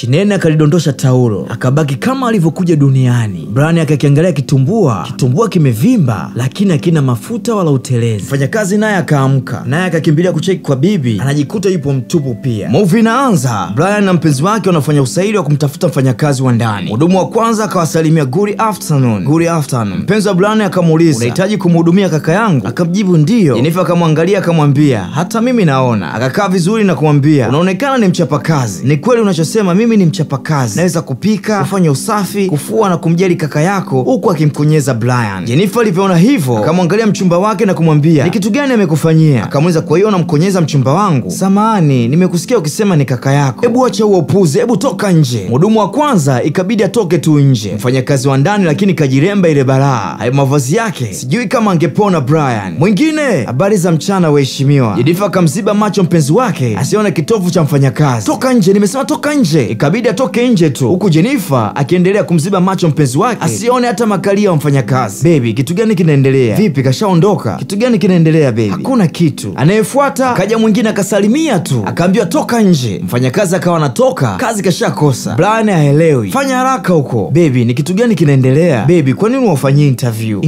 Chinene akalidondosha taulo, akabaki kama alivyokuja duniani. Brian akakiangalia kitumbua kimevimba lakini hakina mafuta wala utelezi. Mfanyakazi naye akaamka, naye akakimbilia kucheki kwa bibi, anajikuta yupo mtupu pia. Movie inaanza. Brian na mpenzi wake wanafanya usaili wa kumtafuta mfanyakazi wa ndani. Mhudumu wa kwanza akawasalimia good afternoon. Good afternoon. Mpenzi wa Brian akamuuliza, unahitaji kumhudumia kaka yangu? Akamjibu ndio. Jennifer akamwangalia akamwambia, hata mimi naona. Akakaa vizuri na kumwambia, unaonekana ni mchapakazi. Ni kweli unachosema, mimi ni mchapakazi. Naweza kupika, kufanya usafi, kufua na kumjali kaka yako, huku akimkonyeza Brian. Jennifer alivyoona hivyo, akamwangalia mchumba wake na kumwambia, ni kitu gani amekufanyia? Akamuuliza, kwa hiyo unamkonyeza mchumba wangu? Samahani, nimekusikia ukisema ni kaka yako. Hebu acha huo upuzi, hebu toka nje. Mhudumu wa kwanza ikabidi atoke tu nje. Mfanyakazi wa ndani lakini kajiremba ile balaa. Hayo mavazi yake, sijui kama angepona Brian. Mwingine, habari za mchana waheshimiwa. Jennifer akamziba macho mpenzi wake asione kitovu cha mfanyakazi. Toka nje, nimesema toka nje. Ikabidi atoke nje tu, huku Jennifer akiendelea kumziba macho mpenzi wake asione hata makalia wa mfanyakazi. Baby, kitu gani kinaendelea? Vipi, kashaondoka? Kitu gani kinaendelea baby? Hakuna kitu. Anayefuata akaja mwingine akasalimia tu, akaambiwa toka nje. Mfanyakazi akawa anatoka, kazi kashakosa. Brian haelewi. Fanya haraka huko. Baby, ni kitu gani kinaendelea? Baby, kwa nini wafanyie interview?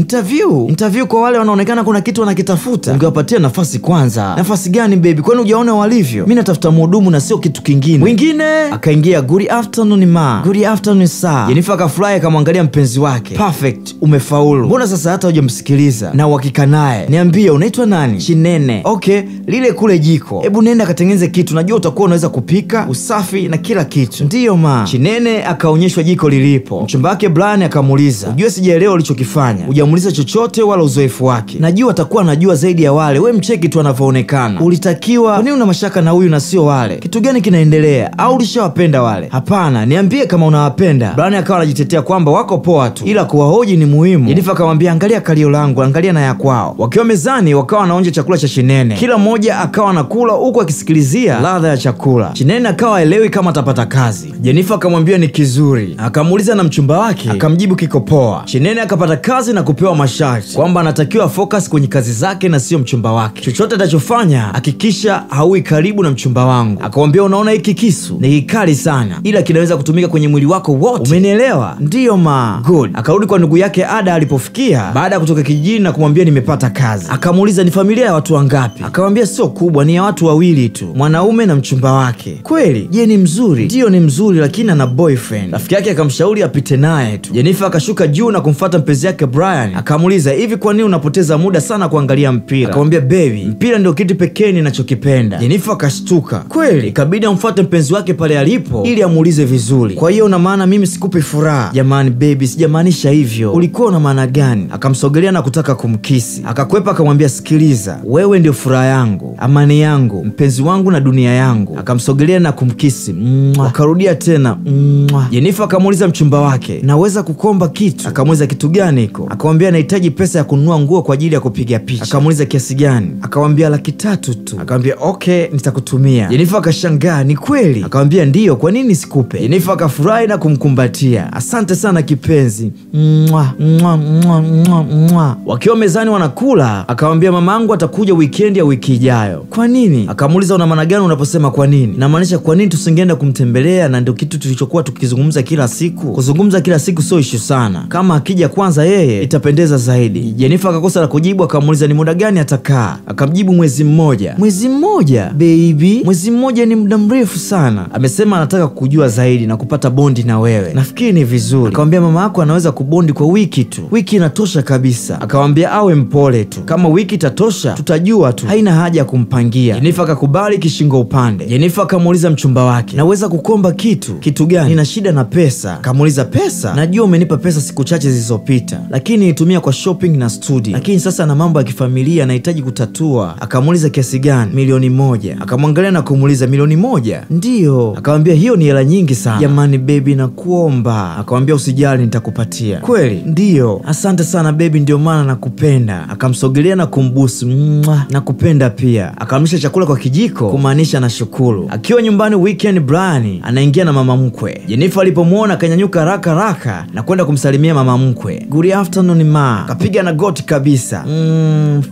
Interview kwa wale wanaonekana kuna kitu wanakitafuta. Ungewapatia nafasi kwanza. Nafasi gani baby? Kwani hujaona walivyo? Mimi natafuta mhudumu na sio kitu kingine. Mwingine akaingia, good afternoon ma. Good afternoon sir. Jennifer akafurahi akamwangalia mpenzi wake. Perfect, umefaulu. Mbona sasa hata hujamsikiliza? Na uhakika naye. Niambie unaitwa nani? Chinene. Okay, lile kule jiko. Hebu nenda katengeneze kitu. Najua utakuwa unaweza kupika, usafi na kila kitu. Ndiyo ma. Chinene akaonyeshwa jiko lilipo. Mchumba wake Brian akamuuliza, unajua sijaelewa ulichokifanya. Hujamuuliza chochote wala uzoefu wake. Najua atakuwa anajua zaidi ya wale. Wewe mcheki tu anavyoonekana. Ulitakiwa, kwa nini una mashaka na huyu na sio wale? Kitu gani kinaendelea? Au ulishawapenda wale? Hapana, niambie kama unawapenda. Brian akawa anajitetea kwamba wako poa tu, ila kuwahoji ni muhimu. Jennifer akamwambia, angalia kalio langu, angalia na ya kwao. Wakiwa mezani wakawa wanaonja chakula cha Chinene. Kila mmoja akawa anakula huku akisikilizia ladha ya chakula. Chinene akawa haelewi kama atapata kazi. Jennifer akamwambia ni kizuri. Akamuuliza na mchumba wake, akamjibu kiko poa. Chinene akapata kazi na kupewa masharti kwamba anatakiwa focus kwenye kazi zake na sio mchumba wake. Chochote atachofanya hakikisha haui karibu na mchumba wangu. Akamwambia, unaona hiki kisu ni kikali sana, ila kinaweza kutumika kwenye mwili wako wote. Umenielewa? Ndiyo ma. Good. Akarudi kwa ndugu yake Ada alipofikia baada ya kutoka kijijini na kumwambia nimepata kazi. Akamuuliza ni familia ya watu wangapi? Akamwambia sio kubwa, ni ya watu wawili tu, mwanaume na mchumba wake. Kweli? Je, ni mzuri? Ndiyo ni mzuri, lakini ana boyfriend. Rafiki yake akamshauri apite naye tu. Jennifer akashuka juu na kumfuata mpenzi yake Brian. Akamuuliza, hivi kwa nini unapoteza muda sana kuangalia mpira? Akamwambia, baby, mpira ndio kitu pekee ninachokipenda. Jennifer akashtuka. Kweli? Ikabidi amfuate mpenzi wake pale alipo ili amuulize vizuri. Kwa hiyo una maana mimi sikupi furaha? Jamani baby, sijamaanisha hivyo. Ulikuwa una maana gani? Akamsogelea na kutaka kumkisi. Akakwepa akamwambia, sikiliza, wewe ndio furaha yangu, amani yangu, mpenzi wangu na dunia yangu. Akamsogelea na kumkisi. Akarudia tena. Jennifer akamuuliza mchumba wake, naweza kukomba kitu? Akamuuliza kitu gani hiko? Akamwambia nahitaji pesa ya kununua nguo kwa ajili ya kupiga picha. Akamuuliza kiasi gani? Akamwambia 300 tu. Akamwambia okay, nitakutumia. Jennifer akashangaa, ni kweli? Akamwambia ndiyo, kwa nini sikupe? Jennifer akafurahi na kumkumbatia. Asante sana kipenzi. Wakiwa mezani wanakula, akamwambia mamangu atakuja weekend ya wiki ijayo. Kwa nini? Akamuuliza una maana gani unaposema kwa nini? Namaanisha kwa nini tusingeenda kumtembelea, na ndio kitu tulichokuwa tukizungumza kila siku. Kuzungumza kila siku sio issue sana. Kama akija kwanza yeye itapendeza zaidi. Jennifer akakosa la kujibu, akamuuliza ni muda gani atakaa? Akamjibu mwezi mmoja. Mwezi mmoja? Baby, mwezi mmoja ni muda mrefu sana. Amesema anataka kujua zaidi na kupata bondi na wewe. Nafikiri ni vizuri. Akamwambia mama yako anaweza kubondi kwa wiki tu. Wiki inatosha kabisa. Akamwambia awe mpole tu. Kama wiki itatosha, tutajua tu. Haina haja ya kumpangia. Jennifer akakubali kishingo upande. Jennifer akamuuliza mchumba wake, naweza kukomba kitu? Kitu gani? Nina shida na pesa. Akamuuliza pesa? Najua umenipa pesa siku chache zilizopita, lakini nitumia kwa shopping na study. Lakini sasa na mambo ya kifamilia nahitaji kutatua. Akamuuliza kiasi gani? 1,000,000. Akamwangalia na kumuuliza 1,000,000? Ndiyo. Akamwambia hiyo ni hela nyingi sana. Jamani baby, nakuomba. Akamwambia usijali, nitakupatia. Kweli? Ndiyo. Asante sana baby, ndio maana nakupenda. Akamsogelea na kumbusu. Nakupenda pia. Akamlisha chakula kwa kijiko kumaanisha na shukuru. Akiwa nyumbani weekend, Brian anaingia na mama mkwe. Jennifer alipomuona akanyanyuka haraka na kwenda kumsalimia mama mkwe. Good afternoon ma. Kapiga na goti kabisa.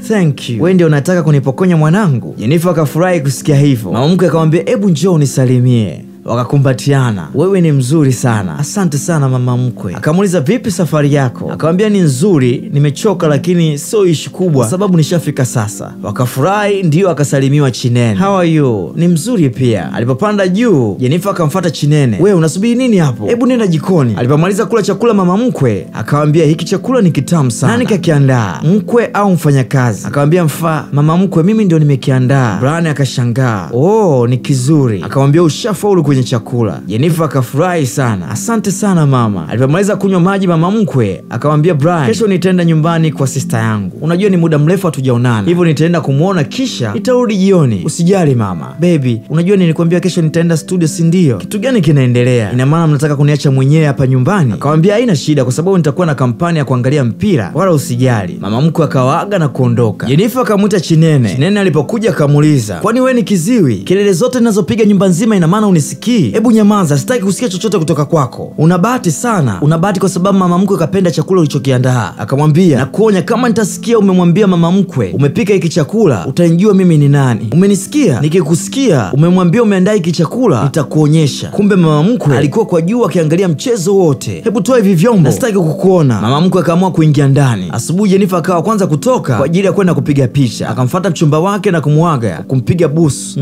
Thank you. Wewe ndio unataka kunipokonya mwanangu? Jennifer akafurahi kusikia hivyo. Mama mkwe akamwambia hebu njoo unisalimie. wakakumbatiana. Wewe ni mzuri sana, asante sana mama mkwe. Akamuuliza vipi safari yako? Akamwambia ni nzuri, nimechoka lakini sio ishu kubwa sababu nishafika sasa. Wakafurahi, ndio akasalimiwa Chinene. How are you? Ni mzuri pia. Alipopanda juu, Jenifer akamfuata Chinene. Wewe unasubiri nini hapo? Hebu nenda jikoni. Alipomaliza kula chakula mama mkwe akamwambia hiki chakula ni kitamu sana. Nani kakiandaa? Mkwe au mfanyakazi? Akamwambia mama mkwe, mimi ndio nimekiandaa. Brian akashangaa. Oh, ni kizuri. Akamwambia ushafaulu kwenye chakula. Jenifer akafurahi sana. Asante sana mama. Alipomaliza kunywa maji mama mkwe akamwambia Brian, kesho nitaenda nyumbani kwa sister yangu. Unajua ni muda mrefu hatujaonana. Hivyo nitaenda kumuona kisha nitarudi jioni. Usijali mama. Baby, unajua nilikwambia kesho nitaenda studio si ndio? Kitu gani kinaendelea? Ina maana mnataka kuniacha mwenyewe hapa nyumbani? Akamwambia haina shida kwa sababu nitakuwa na kampani ya kuangalia mpira. Wala usijali. Mama mkwe akawaaga na kuondoka. Jenifer akamuita Chinene. Chinene alipokuja akamuuliza, kwani wewe ni kiziwi? Kelele zote ninazopiga nyumba nzima ina maana unisikii? Hebu nyamaza, sitaki kusikia chochote kutoka kwako. Una bahati sana. Una bahati kwa sababu mama mkwe kapenda chakula ulichokiandaa. Akamwambia, na kuonya kama nitasikia umemwambia mama mkwe umepika hiki chakula, utanijua mimi ni nani. Umenisikia? Nikikusikia umemwambia umeandaa hiki chakula, nitakuonyesha. Kumbe mama mkwe alikuwa kwa juu akiangalia mchezo wote. Hebu toa hivi vyombo, sitaki kukuona. Mama mkwe akaamua kuingia ndani. Asubuhi Jenifer akawa kwanza kutoka kwa ajili ya kwenda kupiga picha. Akamfuata mchumba wake na kumwaga, kumpiga busu.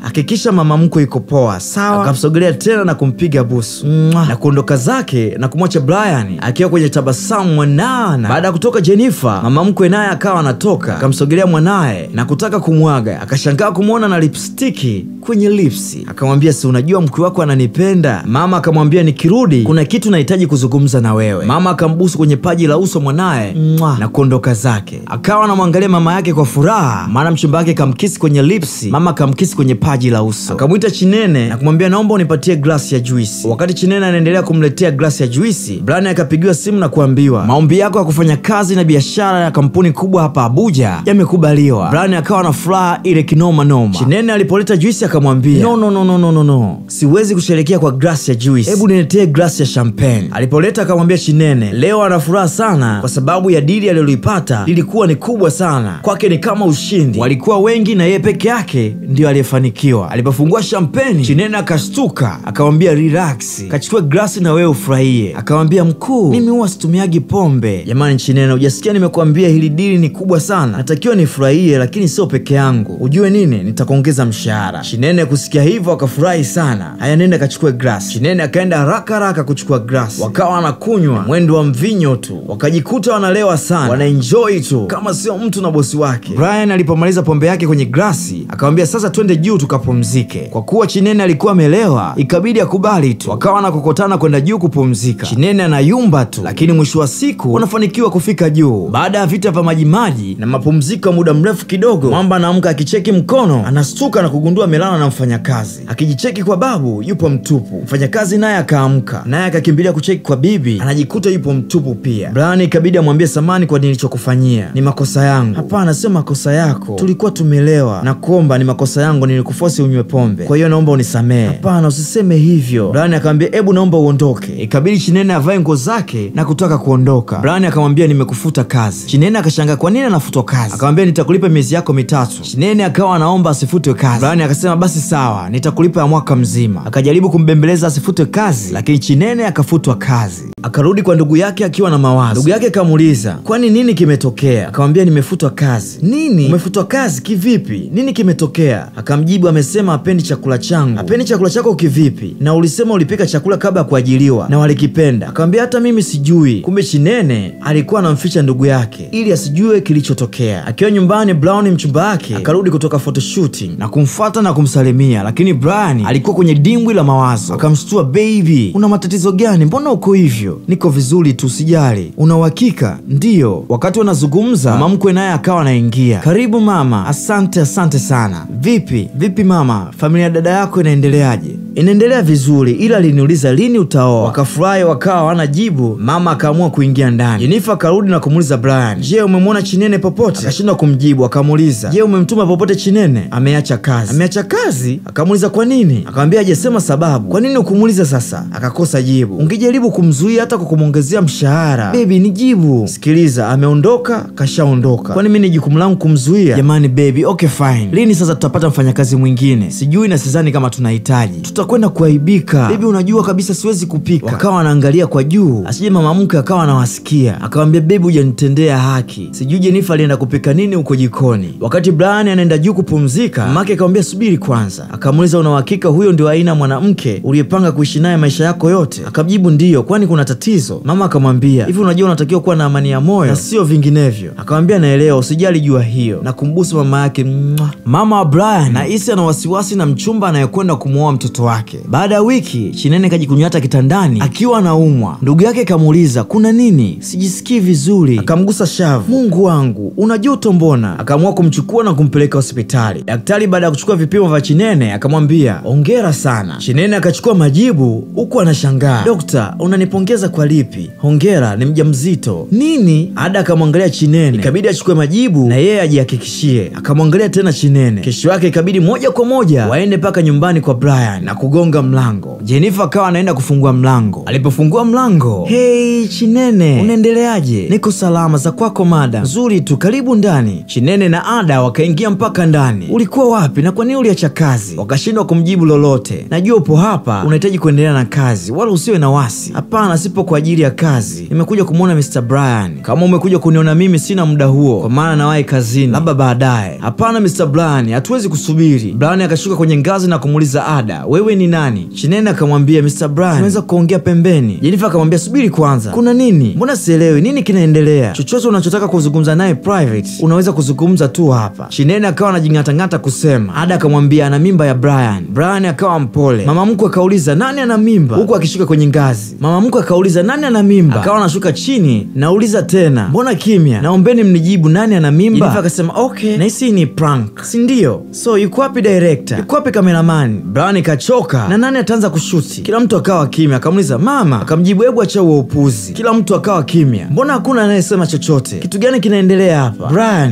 Hakikisha mama mkwe yuko poa, sawa? Akamsogelea tena na kumpiga busu. Na kuondoka zake na kumwacha Brian akiwa kwenye tabasamu mwanana. Baada ya kutoka Jenifer, mama mkwe naye akawa anatoka, akamsogelea mwanae na kutaka kumwaga. Akashangaa kumuona na lipstiki kwenye lipsi. Akamwambia, si unajua mkwe wako ananipenda? Mama akamwambia, nikirudi kuna kitu nahitaji kuzungumza na wewe. Mama akambusu kwenye paji la uso mwanae na kuondoka zake. Akawa anamwangalia mama yake kwa furaha, maana mchumba wake kamkisi kwenye lipsi, mama kamkisi kwenye paji la uso. Akamuita Chinene na kumwambia, naomba unipatie glasi ya juisi. Wakati Chinene anaendelea kumletea glasi ya juisi, Brian akapigiwa simu na kuambiwa, maombi yako ya kufanya kazi na biashara ya kampuni kubwa hapa Abuja yamekubaliwa. Brian akawa na furaha ile kinoma noma. Chinene alipoleta juisi akamwambia, no, siwezi kusherehekea kwa glasi ya juisi, hebu niletee glasi ya champagne. Alipoleta akamwambia Chinene leo ana furaha sana kwa sababu ya dili aliloipata lilikuwa ni kubwa sana kwake, ni kama ushindi. Walikuwa wengi na yeye peke yake ndio aliyefanikiwa. Alipofungua champagne, Chinene akashtuka, akamwambia relax, kachukue glasi na wewe ufurahie. Akamwambia, mkuu, mimi huwa situmiagi pombe. Jamani Chinene, hujasikia nimekuambia hili dili ni kubwa sana, natakiwa nifurahie, lakini sio peke yangu. Ujue nini, nitakuongeza mshahara. Chinene kusikia hivyo akafurahi sana. Haya, nenda kachukue glasi. Chinene akaenda haraka kuchukua glasi. Wakawa wanakunywa mwendo wa mvinyo tu, wakajikuta wanalewa sana, wanaenjoy tu kama sio mtu na bosi wake. Brian alipomaliza pombe yake kwenye glasi akamwambia, sasa twende juu tukapumzike. Kwa kuwa Chinene alikuwa amelewa, ikabidi akubali tu. Wakawa wanakokotana kwenda juu kupumzika. Chinene anayumba tu, lakini mwisho wa siku wanafanikiwa kufika juu. Baada ya vita vya majimaji na mapumziko ya muda mrefu kidogo, Mwamba anaamka akicheki mkono, anastuka na kugundua amelala na mfanyakazi. Akijicheki kwa babu, yupo mtupu. Mfanyakazi naye akaamka, naye akakimbilia kucheki kwa bibi, anajikuta yupo mtupu pia. Brian ikabidi amwambie samani kwa nilichokufanyia, ni makosa yangu. Hapana, sio makosa yako, tulikuwa tumelewa, na kuomba ni makosa yangu, nilikuforce unywe pombe, kwa hiyo naomba unisamehe. Hapana, usiseme hivyo. Brian akamwambia, hebu naomba uondoke. Ikabidi Chinene avae nguo zake na kutaka kuondoka. Brian akamwambia, nimekufuta kazi. Chinene akashangaa kwa nini anafutwa kazi. Akamwambia, nitakulipa miezi yako 3. Chinene akawa anaomba asifutwe kazi. Brian akasema, basi sawa, nitakulipa ya mwaka mzima. Akajaribu kumbembeleza asifutwe kazi, lakini Chinene akafutwa kazi. Akarudi kwa ndugu yake akiwa na mawazo. Ndugu yake akamuuliza, kwani nini kimetokea? Akamwambia, nimefutwa kazi. Nini? Umefutwa kazi kivipi? Nini kimetokea? Akamjibu, amesema hapendi chakula changu. Hapendi chakula chako kivipi? Na ulisema ulipika chakula kabla ya kuajiliwa na walikipenda. Akamwambia, hata mimi sijui. Kumbe Chinene alikuwa anamficha ndugu yake ili asijue kilichotokea. Akiwa nyumbani, Brown mchumba wake akarudi kutoka photoshooting na kumfuata na kumsalimia, lakini Brian alikuwa kwenye dimbwi la mawazo. Akamshtua, baby, una matatizo gani? Mbona uko hivyo? Niko vizuri tu, usijali. Una uhakika? Ndiyo. Wakati wanazungumza, mama mkwe naye akawa anaingia. Karibu mama. Asante sana. Vipi mama, familia dada yako inaendeleaje? Inaendelea vizuri, ila aliniuliza lini utaoa. Wakafurahi, wakawa hawana jibu. Mama akaamua kuingia ndani. Jenifer akarudi na kumuuliza Brian, je, umemwona Chinene popote? Akashindwa kumjibu. Akamuuliza, je, umemtuma popote Chinene? Ameacha kazi. Ameacha kazi? Akamuuliza kwa nini? Akamwambia hajasema sababu. Kwa nini ukumuuliza sasa? Akakosa jibu. Ungejaribu kumzuia hata kwa kumongezea mshahara. Baby, nijibu. Sikiliza, ameondoka, kashaondoka. Kwani mimi ni jukumu langu kumzuia? Jamani baby, okay fine. Lini sasa tutapata mfanyakazi mwingine? Sijui na sidhani kama tunahitaji. tutakwenda kuaibika. Bibi, unajua kabisa siwezi kupika. Wakawa wanaangalia kwa juu asije mama mkwe akawa anawasikia. Akamwambia, bebi, hujanitendea haki. Sijui Jennifer alienda kupika nini huko jikoni. Wakati Brian anaenda juu kupumzika, mamake akamwambia, subiri kwanza. Akamuuliza, una uhakika huyo ndio aina mwanamke uliyepanga kuishi naye maisha yako yote? Akamjibu, ndiyo, kwani kuna tatizo? Mama akamwambia, hivi unajua unatakiwa kuwa na amani ya moyo na sio vinginevyo. Akamwambia, naelewa, usijali jua hiyo, na kumbusu mama yake. Mama wa Brian na Isi ana wasiwasi na mchumba anayekwenda kumuoa mtoto wake. Baada ya wiki, Chinene kajikunyata kitandani akiwa anaumwa. Ndugu yake kamuuliza, kuna nini? Sijisikii vizuri. Akamgusa shavu. Mungu wangu, unajuta mbona? Akaamua kumchukua na kumpeleka hospitali. Daktari baada ya kuchukua vipimo vya Chinene akamwambia, hongera sana. Chinene akachukua majibu huku anashangaa. Dokta, unanipongeza kwa lipi? Hongera, ni mjamzito. Nini? Ada akamwangalia Chinene. Ikabidi achukue majibu na yeye ajihakikishie. Akamwangalia tena Chinene. Kesho yake ikabidi moja kwa moja waende paka nyumbani kwa Brian na kugonga mlango. Jennifer akawa anaenda kufungua mlango. Alipofungua mlango, hey Chinene, unaendeleaje? Niko salama, za kwako madam? Nzuri tu, karibu ndani. Chinene na Ada wakaingia mpaka ndani. Ulikuwa wapi na kwa nini uliacha kazi? Wakashindwa kumjibu lolote. Najua upo hapa unahitaji kuendelea na kazi, wala usiwe na wasi. Hapana, sipo kwa ajili ya kazi, nimekuja kumuona Mr. Brian. Kama umekuja kuniona mimi, sina muda huo, kwa maana nawahi kazini, labda baadaye. Hapana Mr. Brian, hatuwezi kusubiri. Brian akashuka kwenye ngazi na kumuuliza Ada, wewe ni nani? Chinene akamwambia, Mr. Brian, tunaweza kuongea pembeni. Jennifer akamwambia, subiri kwanza. Kuna nini? Mbona sielewi, nini kinaendelea? Chochote unachotaka kuzungumza naye private unaweza kuzungumza tu hapa. Chinene akawa anajingatangata kusema. Ada akamwambia ana mimba ya Brian. Brian akawa mpole. Mama mkwe akauliza, nani ana mimba? Huku akishuka kwenye ngazi. Mama mkwe akauliza, nani ana mimba? Akawa anashuka chini. Nauliza tena, mbona kimya? Naombeni mnijibu, nani ana mimba? Jennifer akasema, okay, na hisi ni prank, si ndio? So yuko wapi director? Yuko wapi cameraman? Brian kachoka, na nani ataanza kushuti? Kila mtu akawa kimya. Akamuuliza mama, akamjibu, hebu acha huo upuzi. Kila mtu akawa kimya. Mbona hakuna anayesema chochote? Kitu gani kinaendelea hapa?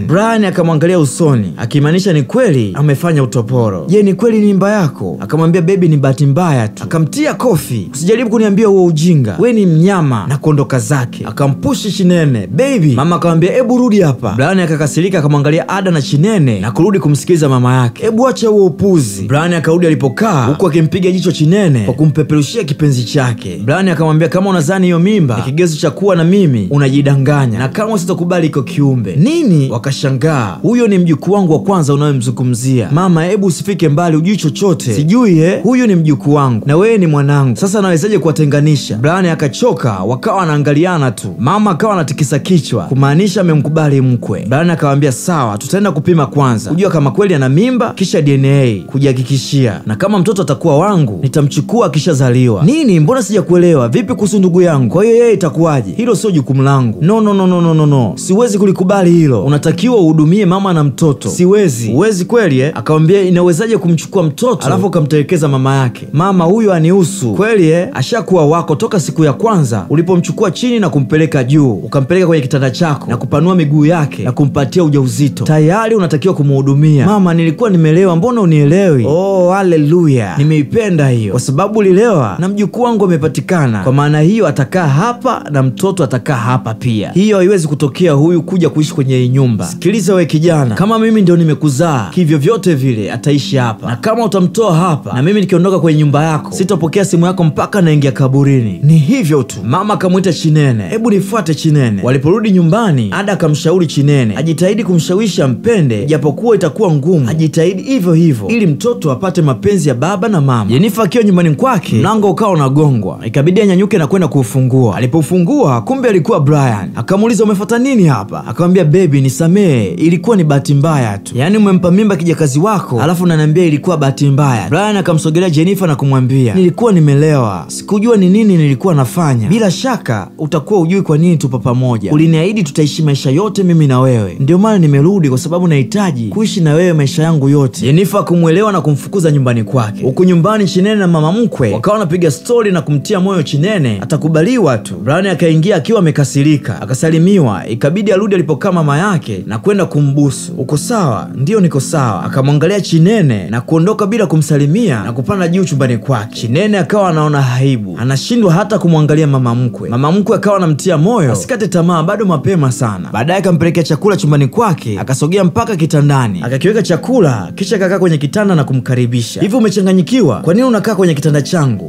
Brian akamwangalia usoni, akimaanisha ni kweli amefanya utoporo. Je, ni kweli ni mimba yako? Akamwambia, baby, ni bahati mbaya tu. Akamtia kofi. Usijaribu kuniambia huo ujinga, we ni mnyama, na kuondoka zake. Akampushi Chinene. Baby, mama akamwambia, hebu rudi hapa. Brian akakasirika, akamwangalia Ada na Chinene na kurudi kumsikiliza mama yake. Hebu acha huo upuzi. Brian akarudi alipokaa, huku akimpiga jicho Chinene kwa kumpeperushia kipenzi chake. Brian akamwambia, kama unadhani hiyo mimba ni kigezo cha kuwa na mimi, unajidanganya, na kama sitakubali iko kiumbe. Nini? Wakashangaa. Huyo ni mjukuu wangu wa kwanza unayemzungumzia. Mama, hebu usifike mbali, ujui chochote. Sijui huyu ni mjukuu wangu na wewe ni mwanangu. Sasa nawezaje kuwatenganisha? Brian akachoka, wakawa wanaangaliana tu. Mama akawa anatikisa kichwa kumaanisha amemkubali mkwe. Brian akamwambia, sawa, tutaenda kupima kwanza kujua kama kweli ana mimba, kisha DNA kujihakikishia, na kama mtoto atakuwa wangu nitamchukua akishazaliwa. Nini? Mbona sijakuelewa? Vipi kuhusu ndugu yangu? Kwa hiyo yeye itakuwaje? Hilo sio jukumu langu. No, siwezi kulikubali hilo. Unatakiwa uhudumie mama na mtoto. Siwezi. Uwezi kweli? Akamwambia, inawezaje kumchukua mtoto alafu ukamtelekeza mama yake? Mama, huyo anihusu kweli? Ashakuwa wako toka siku ya kwanza ulipomchukua chini na kumpeleka juu, ukampeleka kwenye kitanda chako na kupanua miguu yake na kumpatia ujauzito. Tayari unatakiwa kumhudumia. Mama, nilikuwa nimelewa, mbona unielewi? Oh, haleluya, nimeipenda hiyo, kwa sababu ulilewa na mjukuu wangu amepatikana. Kwa maana hiyo atakaa hapa na mtoto atakaa hapa pia. Hiyo haiwezi kutokea huyu kuja kuishi kwenye hii nyumba. Sikiliza we kijana, kama mimi ndio nimekuzaa, hivyo vyote vile ataishi hapa, na kama utamtoa hapa na mimi nikiondoka kwenye nyumba yako, sitapokea simu yako mpaka naingia kaburini. Ni hivyo tu. Mama akamwita Chinene, hebu nifuate Chinene. Waliporudi nyumbani, Ada akamshauri Chinene ajitahidi kumshawishi ampende, japokuwa itakuwa ngumu, ajitahidi hivyo hivyo ili mtoto apate mapenzi ya baba na mama. Jennifer akiwa nyumbani kwake, mlango ukawa unagongwa. Ikabidi anyanyuke na kwenda kuufungua. Alipofungua, kumbe alikuwa Brian. Akamuuliza, umefuata nini hapa? Akamwambia, baby, nisamee, ilikuwa ni bahati mbaya tu. Yaani umempa mimba kijakazi wako alafu unaniambia ilikuwa bahati mbaya. Brian akamsogelea Jennifer na kumwambia, nilikuwa nimelewa, sikujua ni nini nilikuwa nafanya. Bila shaka utakuwa ujui kwa nini tupo pamoja. Uliniahidi tutaishi maisha yote mimi na wewe, ndio maana nimerudi, kwa sababu nahitaji kuishi na wewe maisha yangu yote. Jennifer kumwelewa na kumfukuza nyumbani kwake. Huku nyumbani, Chinene na mama mkwe wakawa wanapiga stori na kumtia moyo Chinene atakubaliwa tu. Brian akaingia akiwa amekasirika, akasalimiwa. Ikabidi arudi alipokaa mama yake na kwenda kumbusu. Uko sawa? Ndio, niko sawa. Akamwangalia Chinene na kuondoka bila kumsalimia na kupanda juu chumbani kwake. Chinene akawa anaona aibu, anashindwa hata kumwangalia mama mkwe. Mama mkwe akawa anamtia moyo asikate tamaa, bado mapema sana. Baadaye akampelekea chakula chumbani kwake, akasogea mpaka kitandani, akakiweka chakula, kisha akakaa kwenye kitanda na kumkaribisha. Hivi umechanganyikiwa umekaripiwa? Kwa nini unakaa kwenye kitanda changu?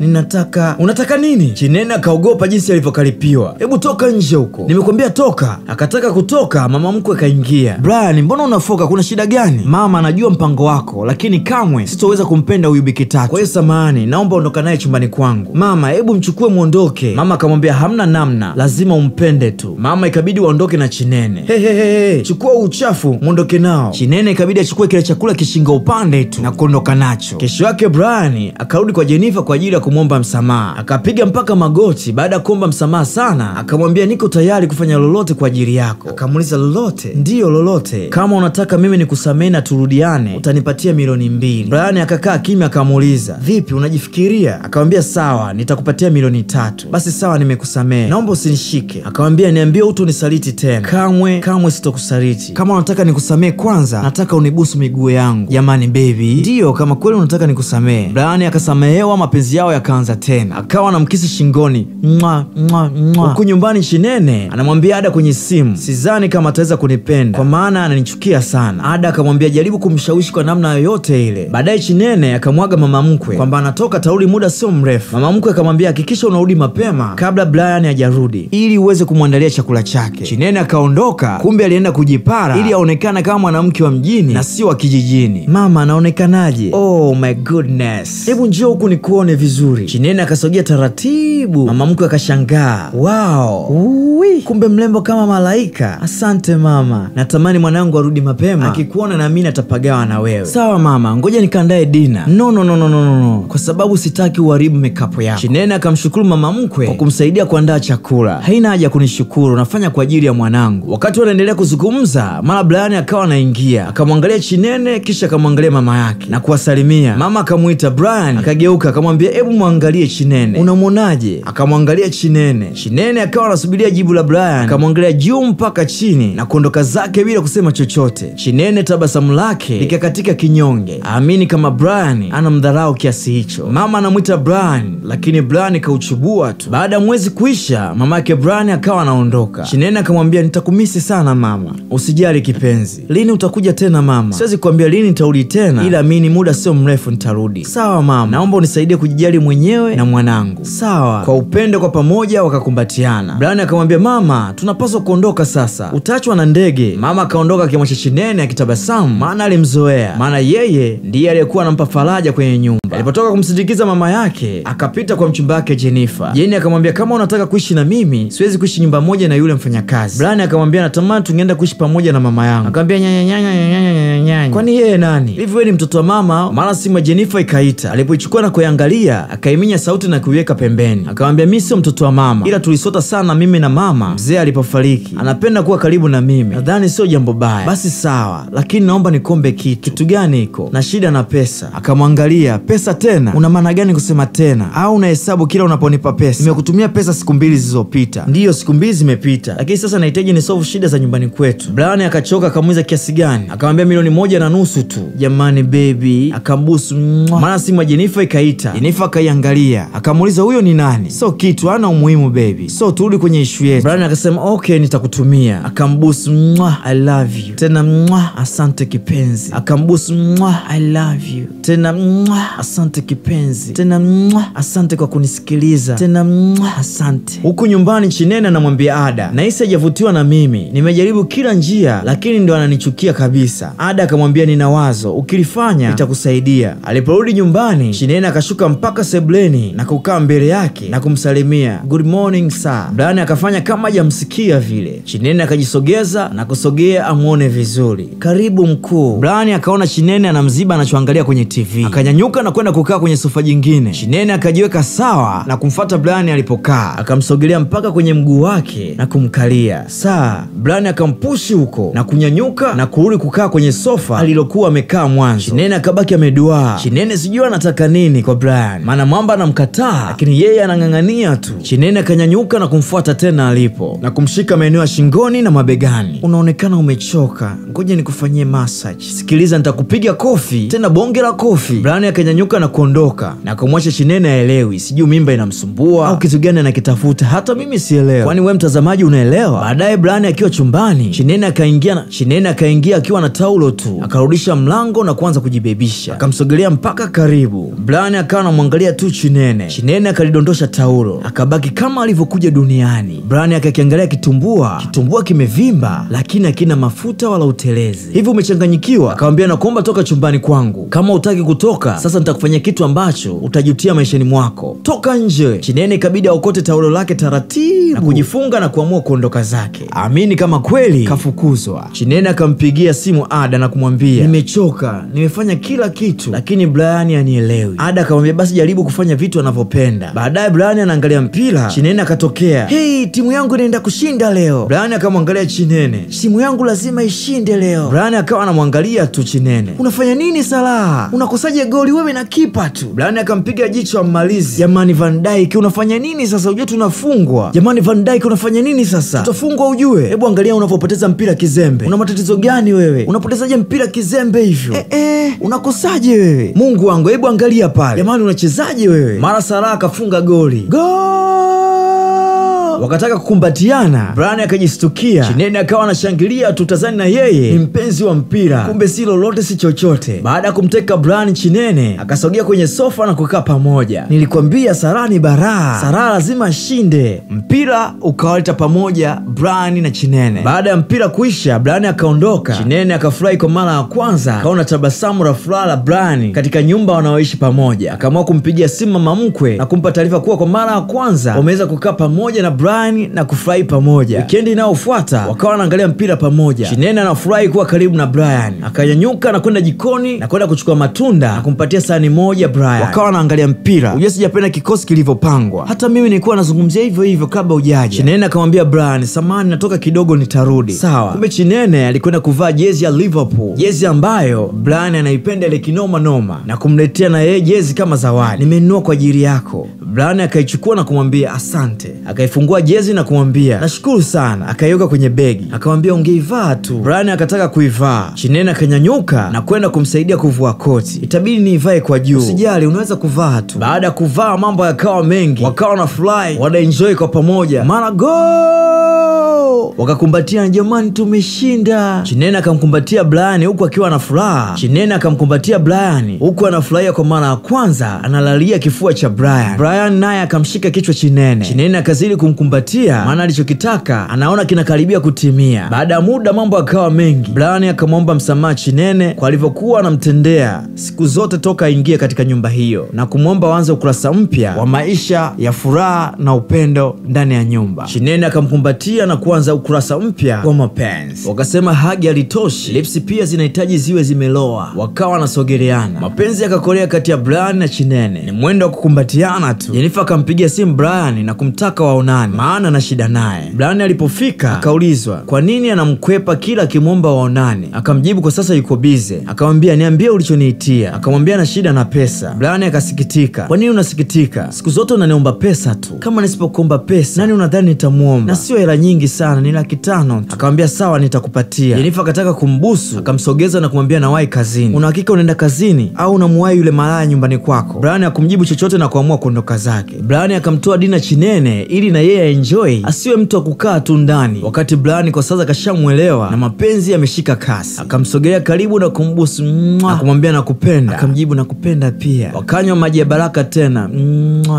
Unataka nini? Chinene akaogopa jinsi alivyokaripiwa. Hebu toka nje huko. Nimekwambia toka. Akataka kutoka, mama mkwe kaingia. Brian, mbona unafoka? Kuna shida gani? Mama, anajua mpango wako, lakini kamwe sitoweza kumpenda huyu Biki Tatu. Kwa hiyo samahani, naomba ondoka naye chumbani kwangu. Mama, hebu mchukue muondoke. Mama akamwambia hamna namna, lazima umpende tu. Mama ikabidi waondoke na Chinene. Hey, chukua uchafu muondoke nao. Chinene ikabidi achukue kile chakula kishinga upande tu na kuondoka nacho. Kesho yake Brian akarudi kwa Jennifer kwa ajili ya kumwomba msamaha. Akapiga mpaka magoti. Baada ya kuomba msamaha sana, akamwambia niko tayari kufanya lolote kwa ajili yako. Akamuuliza lolote? Ndiyo, lolote. Kama unataka mimi nikusamehe na turudiane, utanipatia milioni 2. Brian akakaa kimya, akamuuliza vipi, unajifikiria? Akamwambia sawa, nitakupatia milioni 3. Basi sawa, nimekusamehe, naomba usinishike. Akamwambia niambie utonisaliti tena. Kamwe sitokusaliti. Kama unataka nikusamehe, kwanza nataka unibusu miguu yangu. Jamani baby, ndiyo, kama kweli unataka nikusamehe. Brian akasamehewa, mapenzi yao yakaanza tena. Akawa anamkisi shingoni. Huku nyumbani Chinene anamwambia Ada kwenye simu, sidhani kama ataweza kunipenda kwa maana ananichukia sana. Ada akamwambia jaribu kumshawishi kwa namna yoyote ile. Baadaye Chinene akamwaga mama mkwe kwamba anatoka tauli muda sio mrefu. Mama mkwe akamwambia hakikisha unarudi mapema kabla Brian hajarudi ili uweze kumwandalia chakula chake. Chinene akaondoka, kumbe alienda kujipara ili aonekane kama mwanamke wa mjini na sio wa kijijini. Mama, anaonekanaje? Oh my goodness, hebu njoo huku nikuone vizuri. Chinene akasogea taratibu. Mama mkwe akashangaa, wow, kumbe mlembo kama malaika. Asante mama, natamani mwanangu arudi mapema, akikuona na mimi natapagawa na wewe. Sawa mama, ngoja nikaandae dina. No, kwa sababu sitaki uharibu makeup yako. Chinene akamshukuru mama mkwe kwa kumsaidia kuandaa chakula. Haina haja kunishukuru, nafanya kwa ajili ya mwanangu. Wakati wanaendelea kuzungumza, mara Brian akawa anaingia. Akamwangalia Chinene kisha akamwangalia mama yake na kuwasalimia. Mama akamuita Brian, akageuka akamwambia hebu muangalie Chinene, unamwonaje? Akamwangalia Chinene. Chinene akawa anasubiria jibu la Brian, akamwangalia juu mpaka chini na kuondoka zake bila kusema chochote. Chinene tabasamu lake likakatika kinyonge. Aamini kama Brian anamdharau kiasi hicho. Mama anamuita Brian, lakini Brian kauchubua tu. Baada ya mwezi kuisha, mama yake Brian akawa anaondoka. Chinene akamwambia nitakumisi sana mama. Usijali kipenzi. Lini utakuja tena mama? Siwezi kuambia lini nitarudi tena, ila amini muda sio mrefu nitarudi. Sawa mama, naomba unisaidie kujijali mwenyewe na mwanangu. Sawa. Kwa upendo kwa pamoja wakakumbatiana. Brian akamwambia mama, tunapaswa kuondoka sasa, utaachwa na ndege. Mama akaondoka akimwacha Chinene akitabasamu, maana alimzoea, maana yeye ndiye aliyekuwa anampa faraja kwenye nyumba. Alipotoka kumsindikiza mama yake, akapita kwa mchumba wake Jennifer. Jenny akamwambia kama unataka kuishi na mimi, siwezi kuishi nyumba moja na yule mfanyakazi. Brian akamwambia natamani tungeenda kuishi pamoja na mama yangu. Akamwambia nyanya. Kwani yeye nani? Hivi wewe ni mtoto wa mama? Mara simu ya Jennifer ikaita. Alipoichukua na kuiangalia, akaiminya sauti na kuiweka pembeni. Akamwambia mimi sio mtoto wa mama, ila tulisota sana mimi na mama mzee alipofariki. Anapenda kuwa karibu na mimi. Nadhani sio jambo baya. Basi sawa, lakini naomba nikombe kitu. Kitu gani iko? Na shida na pesa. Akamwangalia, pesa tena? Una maana gani kusema tena? Au unahesabu kila unaponipa pesa? Nimekutumia pesa siku 2 zilizopita. Ndiyo, siku 2 zimepita, lakini sasa nahitaji ni solve shida za nyumbani kwetu. Brian akachoka, akamuuliza kiasi gani? Akamwambia milioni 1.5 tu. Jamani baby, akambusu. Maana simu ya Jennifer ikaita. Jennifer akaiangalia, akamuuliza huyo ni nani? So kitu hana umuhimu baby, so turudi kwenye issue yetu. Brian akasema okay, nitakutumia. Akambusu, I love you. Tena asante kipenzi. Akambusu, I love you. Tena asante kipenzi. Tena asante kwa kunisikiliza. Tena asante. Huku nyumbani Chinene anamwambia Ada, nahisi hajavutiwa na mimi. Nimejaribu kila njia, lakini ndio ananichukia kabisa. Ada akamwambia nina wazo, ukilifanya nitakusaidia. Aliporudi nyumbani, Chinene akashuka mpaka sebuleni na kukaa mbele yake na kumsalimia, good morning sir. Brian akafanya kama hajamsikia vile. Chinene akajisogeza na kusogea amuone vizuri. Karibu mkuu. Brian akaona Chinene anamziba anachoangalia kwenye TV. Akanyanyuka na kwenda kukaa kwenye sofa jingine. Chinene akajiweka sawa na kumfuata Brian alipokaa. Akamsogelea mpaka kwenye mguu wake na kumkalia. Saa Brian akampushi huko na kunyanyuka na kurudi kukaa kwenye sofa alilokuwa amekaa mwanzo. Chinene akabaki ameduaa. Chinene sijui anataka nini kwa Brian, maana mwamba anamkataa lakini yeye anang'ang'ania tu. Chinene akanyanyuka na kumfuata tena alipo na kumshika maeneo ya shingoni na mabegani. Unaonekana umechoka, ngoja nikufanyie massage. Sikiliza, nitakupiga kofi, tena bonge la kofi. Brian akanyanyuka akafunga na kuondoka na kumwacha Chinene aelewi, sijui mimba inamsumbua au kitu gani anakitafuta, hata mimi sielewi. Kwani wewe mtazamaji unaelewa? Baadaye Brian akiwa chumbani, Chinene akaingia akiwa na taulo tu, akarudisha mlango na kuanza kujibebisha. Akamsogelea mpaka karibu. Brian akawa anamwangalia tu Chinene. Chinene akalidondosha taulo, akabaki kama alivyokuja duniani. Brian akakiangalia kitumbua kimevimba lakini hakina mafuta wala utelezi. Hivi umechanganyikiwa? Akamwambia nakuomba toka chumbani kwangu. Kama utaki kutoka, sasa nitakufanyia kitu ambacho utajutia maishani mwako. Toka nje. Chinene ikabidi aokote taulo lake taratibu na kujifunga na kuamua kuondoka zake. Amini kama kweli kafukuzwa. Chinene akampigia simu Ada na kumwambia nimechoka, nimefanya kila kitu lakini Brian hanielewi. Ada akamwambia basi jaribu kufanya vitu anavyopenda. Baadaye Brian anaangalia mpira, Chinene akatokea. Hey, timu yangu inaenda kushinda leo. Brian akamwangalia Chinene. Timu yangu lazima ishinde leo. Brian akawa anamwangalia tu Chinene. Unafanya nini Salah? Unakosaje goli wewe na kipa tu? Brian akampiga jicho ammalizi. Jamani Van Dijk unafanya nini sasa? Ujue tunafungwa. Jamani Van Dijk unafanya nini sasa? Tutafungwa ujue. Hebu angalia unavyopoteza mpira kizembe. Una matatizo gani wewe? Unapotezaje mpira kizembe hivyo? Unakosaje wewe? Mungu wangu, hebu angalia pale. Jamani unachezaje wewe? Mara Salah akafunga goli. Wakataka kukumbatiana. Brian akajistukia. Chinene akawa anashangilia tutazani na yeye ni mpenzi wa mpira. Kumbe si lolote si chochote. Baada ya kumteka Brian, Chinene akasogea kwenye sofa na kukaa pamoja. Nilikwambia Salah ni baraa. Salah lazima ashinde. Mpira ukawaleta pamoja Brian na Chinene. Baada ya mpira kuisha, Brian akaondoka. Chinene akafurahi kwa mara ya kwanza. Akaona tabasamu la furaha la Brian katika nyumba wanaoishi pamoja. Akaamua kumpigia simu mama mkwe na kumpa taarifa kuwa kwa mara ya kwanza wameweza kukaa pamoja na Brian na kufurahi pamoja. Wikendi inayofuata wakawa wanaangalia mpira pamoja. Chinene anafurahi kuwa karibu na Brian. Akanyanyuka na kwenda jikoni na kwenda kuchukua matunda na kumpatia sahani moja Brian. Wakawa wanaangalia mpira. Ujue sijapenda kikosi kilivyopangwa. Hata mimi nilikuwa nazungumzia hivyo hivyo kabla hujaje. Chinene akamwambia Brian, samahani natoka kidogo nitarudi. Sawa. Kumbe Chinene alikwenda kuvaa jezi ya Liverpool. Jezi ambayo Brian anaipenda ile kinoma noma na kumletea na yeye jezi kama zawadi. Nimenunua kwa ajili yako. Brian akaichukua na kumwambia asante. Akaifungua jezi na kumwambia nashukuru sana. Akaiweka kwenye begi. Akamwambia ungeivaa tu. Brian akataka kuivaa. Chinene akanyanyuka na kwenda kumsaidia kuvua koti. Itabidi niivae kwa juu. Usijali, unaweza kuvaa tu. Baada ya kuvaa mambo yakawa mengi. Wakawa na fly, wanaenjoy kwa pamoja. Mara go! Wakakumbatiana, jamani tumeshinda. Chinene akamkumbatia Brian huku akiwa na furaha. Chinene akamkumbatia Brian huku anafurahia kwa mara ya kwanza, analalia kifua cha Brian. Brian naye akamshika kichwa Chinene. Chinene akazidi kumkumbatia maana alichokitaka anaona kinakaribia kutimia. Baada ya muda mambo yakawa mengi. Brian akamwomba msamaha Chinene kwa alivyokuwa anamtendea siku zote toka aingie katika nyumba hiyo na kumwomba waanze ukurasa mpya wa maisha ya furaha na upendo ndani ya nyumba. Chinene akamkumbatia na kuanza ukurasa mpya wa mapenzi. Wakasema hagi halitoshi, lips pia zinahitaji ziwe zimeloa. Wakawa wanasogeleana. Mapenzi yakakolea kati ya Brian na Chinene. Ni mwendo wa kukumbatiana tu. Jennifer akampigia simu Brian na kumtaka waonane maana na shida naye. Brian alipofika akaulizwa kwa nini anamkwepa kila akimwomba waonane. Akamjibu kwa sasa yuko bize. Akamwambia niambie ulichoniitia. Akamwambia na shida na pesa. Brian akasikitika. Kwa nini unasikitika? Siku zote unaniomba pesa tu. Kama nisipokuomba pesa nani unadhani nitamuomba? Na sio hela nyingi sana, ni 500 tu. Akamwambia sawa nitakupatia. Jennifer akataka kumbusu, akamsogeza na kumwambia nawahi kazini. Una hakika unaenda kazini au unamuwahi yule malaya nyumbani kwako? Brian akumjibu chochote na kuamua kuondoka zake. Brian akamtoa dina Chinene ili na yeye enjoy, asiwe mtu wa kukaa tu ndani. Wakati Brian kwa sasa kashamuelewa na mapenzi yameshika kasi. Akamsogelea karibu na kumbusu na kumwambia nakupenda. Akamjibu nakupenda pia. Wakanywa maji ya baraka tena.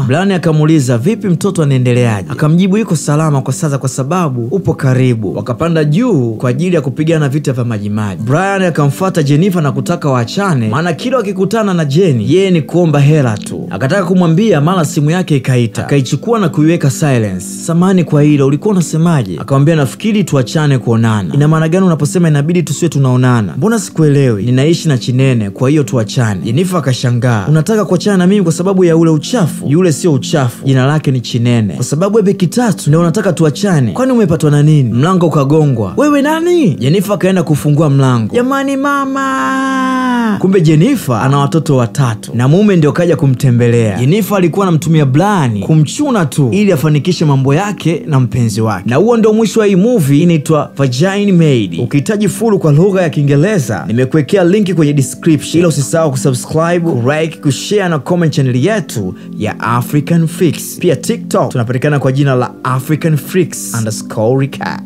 Brian akamuuliza vipi mtoto anaendeleaje? Akamjibu yuko salama kwa sasa kwa sababu upo karibu. Wakapanda juu kwa ajili ya kupigana vita vya majimaji. Brian akamfuata Jennifer na kutaka waachane maana kila wakikutana na Jenny yeye ni kuomba hela tu. Akataka kumwambia mara simu yake ikaita. Akaichukua na kuiweka silence. Samahani kwa hilo, ulikuwa unasemaje? Akamwambia nafikiri tuachane kuonana. Ina maana gani unaposema inabidi tusiwe tunaonana? Mbona sikuelewi? Ninaishi na Chinene kwa hiyo tuachane. Jennifer akashangaa. Unataka kuachana na mimi kwa sababu ya ule uchafu? Yule sio uchafu, jina lake ni Chinene. Kwa sababu ebe kitatu ndio unataka tuachane? Kwani umepata alipatwa na nini? Mlango ukagongwa. Wewe nani? Jennifer akaenda kufungua mlango. Jamani mama! Kumbe Jennifer ana watoto 3 na mume ndio kaja kumtembelea. Jennifer alikuwa anamtumia Brian kumchuna tu ili afanikishe mambo yake na mpenzi wake. Na huo ndio mwisho wa hii movie, inaitwa Virgin Maid. Ukihitaji full kwa lugha ya Kiingereza nimekuwekea linki kwenye description. Ila usisahau kusubscribe, like, kushare na comment channel yetu ya African Freaks. Pia TikTok tunapatikana kwa jina la African Freaks _recap.